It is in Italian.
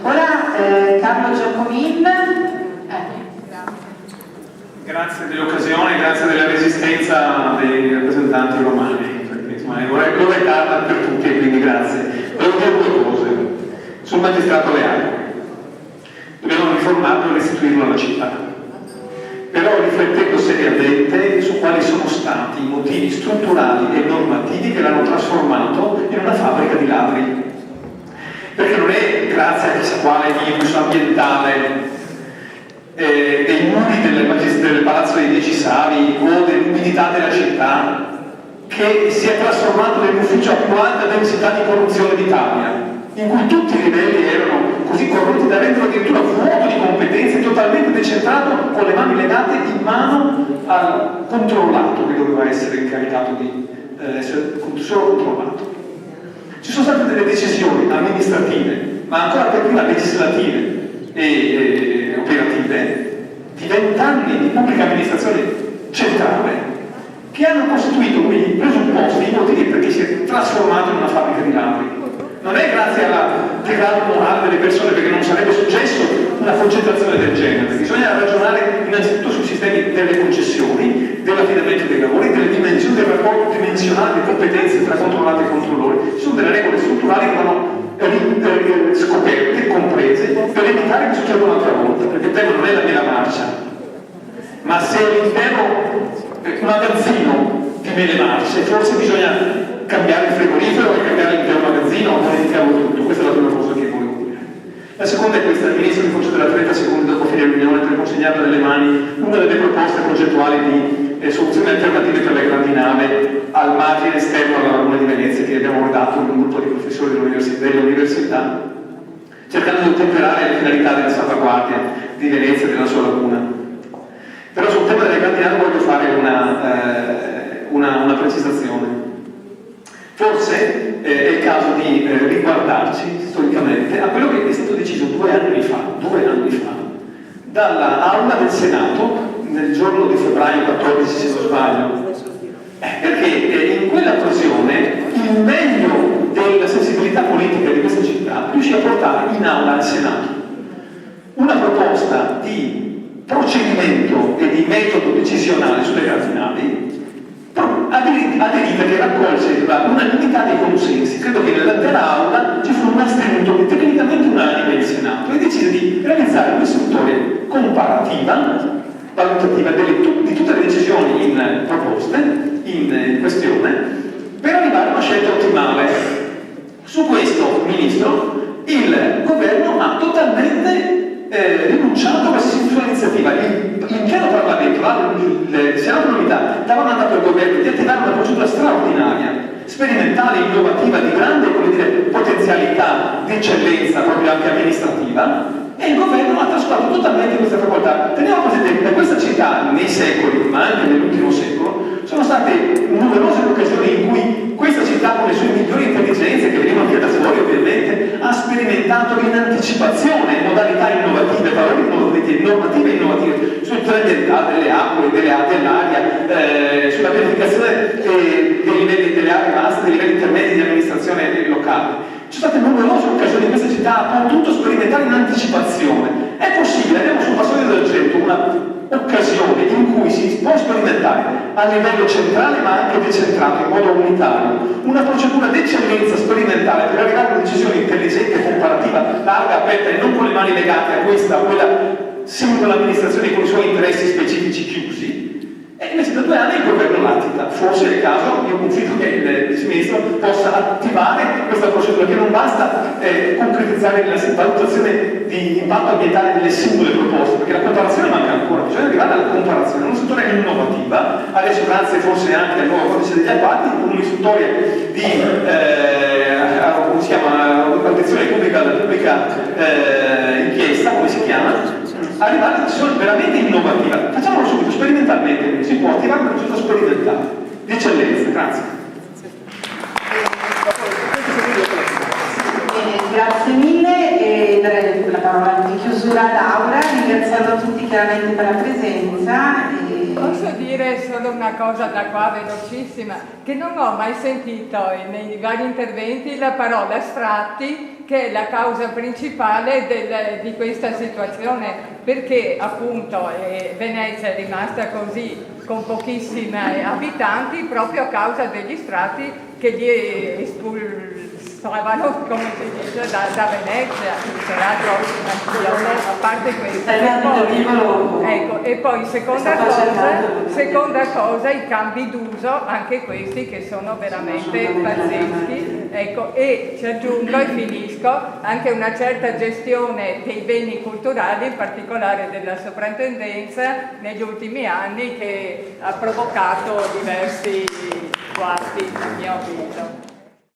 Ora Carlo Giacomin. Grazie dell'occasione, grazie della resistenza dei rappresentanti romani, perché insomma l'ora è tarda per tutti e quindi grazie. Volevo dire due cose sul magistrato reale. Dobbiamo riformarlo e restituirlo alla città, però riflettendo seriamente su quali sono stati i motivi strutturali e normativi che l'hanno trasformato in una fabbrica di ladri. Perché non è grazie a chissà quale virus ambientale dei muri del Palazzo dei 10 Savi o dell'umidità della città che si è trasformato nell'ufficio a più alta densità di corruzione d'Italia, in cui tutti i livelli erano così corrotti da renderlo addirittura vuoto di competenze, totalmente decentrato, con le mani legate in mano al controllato che doveva essere incaricato di essere solo controllato. Ci sono state delle decisioni amministrative, ma ancora per prima legislative e operative, di 20 anni di pubblica amministrazione centrale che hanno costituito quei presupposti, i motivi perché si è trasformato in una fabbrica di ladri. Non è grazie alla degrado morale delle persone, perché non sarebbe successo una concentrazione del genere. Bisogna ragionare innanzitutto sui sistemi delle concessioni, dell'affidamento dei lavori, delle dimensioni, del rapporto dimensionale di competenze tra controllati e controllori. Ci sono delle regole strutturali che vanno scoperte, comprese, per evitare che succeda un'altra volta, perché il tema non è la mela marcia, ma se all'interno un magazzino di mele marce, forse bisogna cambiare il frigorifero e cambiare l'intero magazzino o modificarlo tutto. Questa è la prima cosa che volevo dire. La seconda è questa: il ministro mi concederà 30 secondi dopo finire la riunione per consegnarle nelle mani una delle proposte progettuali di soluzioni alternative per le grandi navi al margine esterno alla laguna di Venezia, che abbiamo redatto con un gruppo di professori dell'università, cercando di ottemperare le finalità della salvaguardia di Venezia e della sua laguna. Però sul tema delle grandi navi voglio fare una precisazione. Forse è il caso di riguardarci storicamente a quello che è stato deciso 2 anni fa, dalla Aula del Senato nel giorno di febbraio 14, se non sbaglio, perché in quella occasione il meglio della sensibilità politica di questa città riuscì a portare in Aula al Senato una proposta di procedimento e di metodo decisionale sulle grandi navi aderita, che raccolse l'unanimità dei consensi. Credo che nell'intera aula ci fu un astenuto che tecnicamente unanime il Senato e decise di realizzare un'istruttoria comparativa, valutativa di tutte le decisioni proposte in questione, per arrivare a una scelta ottimale. Su questo, Ministro, il governo ha totalmente rinunciato a questa sua iniziativa. L'intero Parlamento, il Senato dell'Unità, dava mandato al governo di attivare una procedura straordinaria, sperimentale, innovativa, di grande potenzialità di eccellenza proprio anche amministrativa, e il governo ha trascurato totalmente questa facoltà. Teniamo presente che da questa città nei secoli, ma anche nell'ultimo secolo, sono state numerose occasioni in cui questa città, con le sue migliori intelligenze, che venivano via da fuori ovviamente, ha sperimentato in anticipazione modalità innovative, valori normative e innovative sul ambientale delle acque, dell'aria, sulla pianificazione dei livelli delle aree vaste, dei livelli intermedi di amministrazione locale. Ci sono state numerose occasioni in questa città, ha potuto sperimentare in anticipazione. È possibile, abbiamo sul Vassoio del Gento un'occasione in cui si può sperimentare a livello centrale ma anche decentrato, in modo unitario, una procedura d'eccellenza sperimentale per arrivare a una decisione intelligente, comparativa, larga, aperta e non con le mani legate a questa o quella singola amministrazione con i suoi interessi specifici chiusi. E invece da 2 anni il governo latita. Forse è il caso, io confido che il Vice Ministro possa attivare questa procedura, che non basta concretizzare la valutazione di impatto ambientale delle singole proposte, perché la comparazione manca ancora, bisogna arrivare alla comparazione, un'istruttoria innovativa, adesso grazie forse anche al nuovo codice degli appalti, con un'istruttoria di come si chiama, protezione pubblica inchiesta, come si chiama, arrivare a una decisione veramente innovativa. Facciamolo subito, sperimentalmente, si può attivare una procedura sperimentale di eccellenza. Grazie. Grazie mille, e darei la parola di chiusura ad Aura, ringraziando tutti chiaramente per la presenza. dire solo una cosa da qua velocissima, che non ho mai sentito nei vari interventi la parola sfratti, che è la causa principale di questa situazione, perché appunto Venezia è rimasta così con pochissimi abitanti proprio a causa degli sfratti che li espulsavano, come si dice, da Venezia. Tra l'altro, a parte questo, e poi seconda cosa, i cambi d'uso, anche questi che sono veramente pazzeschi, ecco, e ci aggiungo e finisco anche una certa gestione dei beni culturali, in particolare della soprintendenza negli ultimi anni, che ha provocato diversi guasti, a mio avviso.